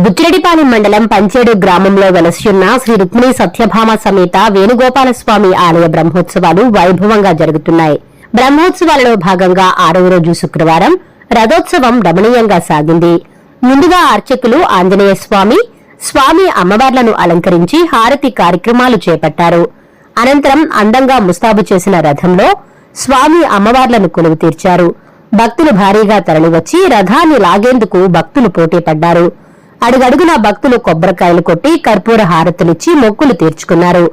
బుచ్చిరెడ్డిపాలెం మండలం పంచేడు గ్రామంలో వెలసియున్న శ్రీ రుక్మిణి సత్యభామ సమేత వేణుగోపాలస్వామి ఆలయ బ్రహ్మోత్సవాలు వైభవంగా జరుగుతున్నాయి. బ్రహ్మోత్సవాలలో భాగంగా 6వ రోజు శుక్రవారం రథోత్సవం రమణీయంగా సాగింది. ముందుగా అర్చకులు ఆంజనేయ స్వామి అమ్మవార్లను అలంకరించి హారతి కార్యక్రమాలు చేపట్టారు. అనంతరం అందంగా ముస్తాబు చేసిన రథంలో స్వామి అమ్మవార్లను కొలువు తీర్చారు. భక్తులు భారీగా తరలివచ్చి రథాన్ని లాగేందుకు భక్తులు పోటీ పడ్డారు. అడుగడుగున భక్తులు కొబ్బరికాయలు కొట్టి కర్పూర హారతులిచ్చి మొక్కులు తీర్చుకున్నారు.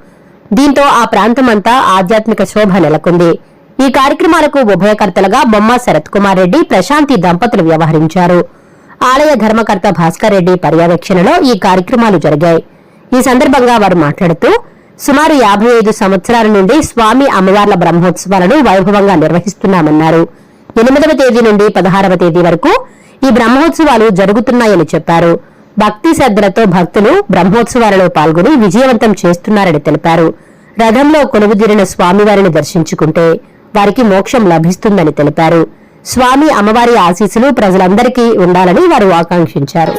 దీంతో ఆ ప్రాంతమంతా ఆధ్యాత్మిక శోభ నెలకొంది. ఈ కార్యక్రమాలకు ఉభయకర్తలుగా బొమ్మ శరత్ కుమార్ రెడ్డి, ప్రశాంతి దంపతులు వ్యవహరించారు. ఆలయ ధర్మకర్త భాస్కర్ రెడ్డి పర్యవేక్షణలో ఈ కార్యక్రమాలు జరిగాయి. ఈ సందర్భంగా వారు మాట్లాడుతూ సుమారు 55 సంవత్సరాల నుండి స్వామి అమ్మవార్ల బ్రహ్మోత్సవాలను వైభవంగా నిర్వహిస్తున్నామన్నారు. 8వ తేదీ నుండి 16వ తేదీ వరకు ఈ బ్రహ్మోత్సవాలు జరుగుతున్నాయని చెప్పారు. భక్తి శ్రద్ధలతో భక్తులు బ్రహ్మోత్సవాలలో పాల్గొని విజయవంతం చేస్తున్నారని తెలిపారు. రథంలో కొలువుదీరిన స్వామివారిని దర్శించుకుంటే వారికి మోక్షం లభిస్తుందని తెలిపారు. స్వామి అమ్మవారి ఆశీస్సులు ప్రజలందరికీ ఉండాలని వారు ఆకాంక్షించారు.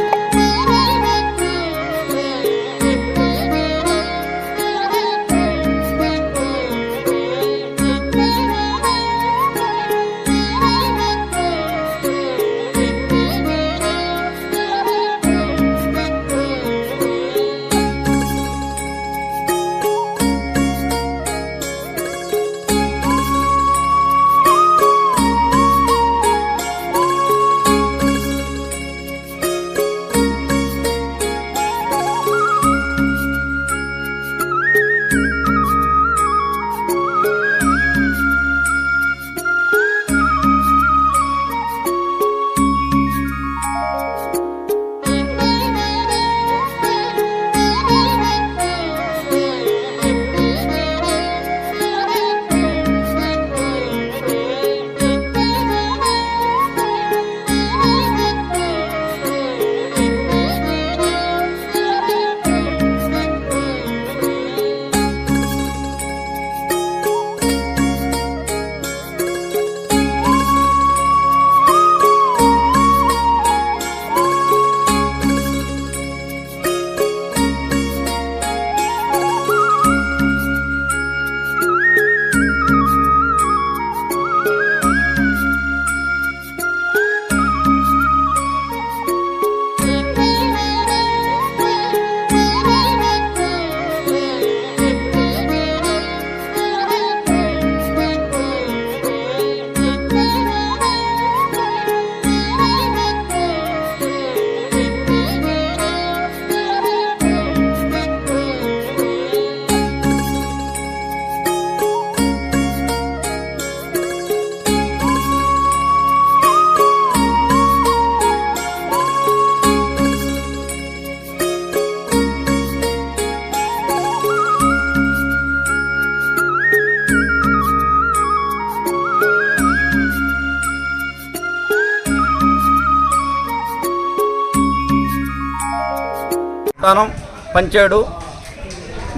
పంచేడు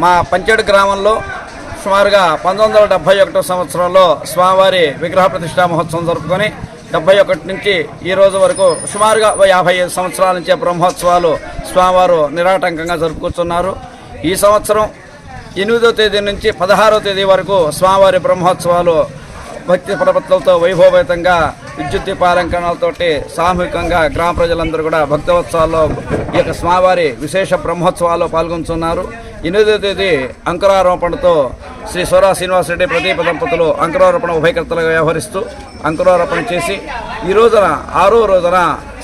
మా పంచేడు గ్రామంలో సుమారుగా 1971 సంవత్సరంలో స్వామివారి విగ్రహ ప్రతిష్టా మహోత్సవం జరుపుకొని 71 నుంచి ఈ రోజు వరకు సుమారుగా 55 సంవత్సరాల నుంచి బ్రహ్మోత్సవాలు స్వామివారు నిరాటంకంగా జరుపుకుంటున్నారు. ఈ సంవత్సరం 8వ తేదీ నుంచి 16వ తేదీ వరకు స్వామివారి బ్రహ్మోత్సవాలు భక్తి ప్రపత్తులతో వైభవపేతంగా విద్యుత్ దీపాలంకరణలతోటి సామూహికంగా గ్రామ ప్రజలందరూ కూడా భక్తోత్సవాల్లో ఈ యొక్క స్వామివారి విశేష బ్రహ్మోత్సవాల్లో పాల్గొంటున్నారు. 8వ తేదీ అంకురారోపణతో శ్రీ సోరా శ్రీనివాసరెడ్డి ప్రదీప దంపతులు అంకురారోపణ ఉభయకర్తలుగా వ్యవహరిస్తూ అంకురారోపణ చేసి ఈ రోజున 6వ రోజున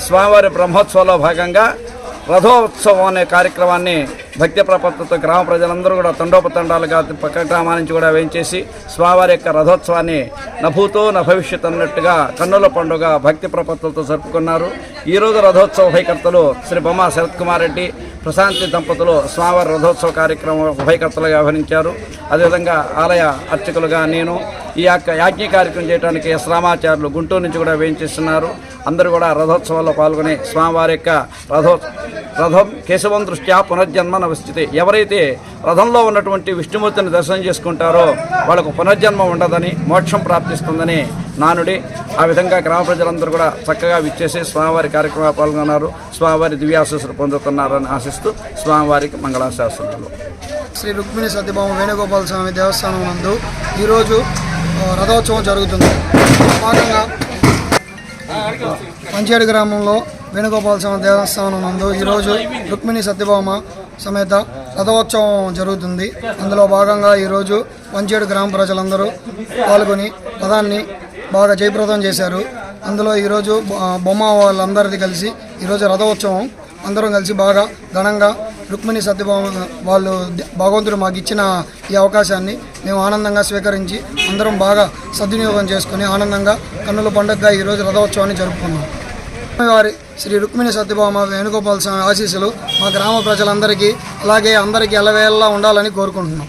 స్వామివారి బ్రహ్మోత్సవాల్లో భాగంగా రథోత్సవం అనే కార్యక్రమాన్ని భక్తి ప్రపత్తులతో గ్రామ ప్రజలందరూ కూడా తండోపతండాలుగా పక్క గ్రామాల నుంచి కూడా వేయించేసి స్వామివారి యొక్క రథోత్సవాన్ని నభూతో నభవిష్యత్ అన్నట్టుగా కన్నుల పండుగ భక్తి ప్రపత్తులతో జరుపుకున్నారు. ఈరోజు రథోత్సవ ఉభయకర్తలు శ్రీ బొమ్మ శరత్ కుమార్ రెడ్డి, ప్రశాంతి దంపతులు స్వామివారి రథోత్సవ కార్యక్రమం ఉభయకర్తలుగా వ్యవహరించారు. అదేవిధంగా ఆలయ అర్చకులుగా నేను ఈ యొక్క యాజ్ఞ కార్యక్రమం చేయడానికి శ్రామాచార్యులు గుంటూరు నుంచి కూడా వేయించేస్తున్నారు. అందరూ కూడా రథోత్సవాల్లో పాల్గొని స్వామివారి యొక్క రథం కేశవం దృష్ట్యా పునర్జన్మ నవస్థితి. ఎవరైతే రథంలో ఉన్నటువంటి విష్ణుమూర్తిని దర్శనం చేసుకుంటారో వాళ్ళకు పునర్జన్మ ఉండదని, మోక్షం ప్రాప్తిస్తుందని నానుడి. ఆ విధంగా గ్రామ ప్రజలందరూ కూడా చక్కగా విచ్చేసి స్వామివారి కార్యక్రమాలు పాల్గొన్నారు. స్వామివారి దివ్యాశీస్సులు పొందుతున్నారని ఆశిస్తూ స్వామివారికి మంగళాశాసనాలు. శ్రీ రుక్మిణి సత్యభామ వేణుగోపాల స్వామి దేవస్థానం నందు ఈరోజు రథోత్సవం జరుగుతుంది. భాగంగా పంచేడు గ్రామంలో వేణుగోపాల స్వామి దేవస్థానం నందు ఈరోజు రుక్మిణి సత్యభామ సమేత రథోత్సవం జరుగుతుంది. అందులో భాగంగా ఈరోజు పంచేడు గ్రామ ప్రజలందరూ పాల్గొని రథాన్ని బాగా జయప్రదం చేశారు. అందులో ఈరోజు బొమ్మ వాళ్ళందరిది కలిసి ఈరోజు రథోత్సవం అందరం కలిసి బాగా ఘనంగా రుక్మిణి సత్యభామ వాళ్ళు భగవంతుడు మాకు ఇచ్చిన ఈ అవకాశాన్ని మేము ఆనందంగా స్వీకరించి అందరం బాగా సద్వినియోగం చేసుకుని ఆనందంగా కన్నుల పండుగగా ఈరోజు రథోత్సవాన్ని జరుపుకున్నాం. వారి శ్రీ రుక్మిణి సత్యభామ వేణుగోపాల స్వామి ఆశీస్సులు మా గ్రామ ప్రజలందరికీ అలాగే అందరికీ ఎల్లవేళలా ఉండాలని కోరుకుంటున్నాం.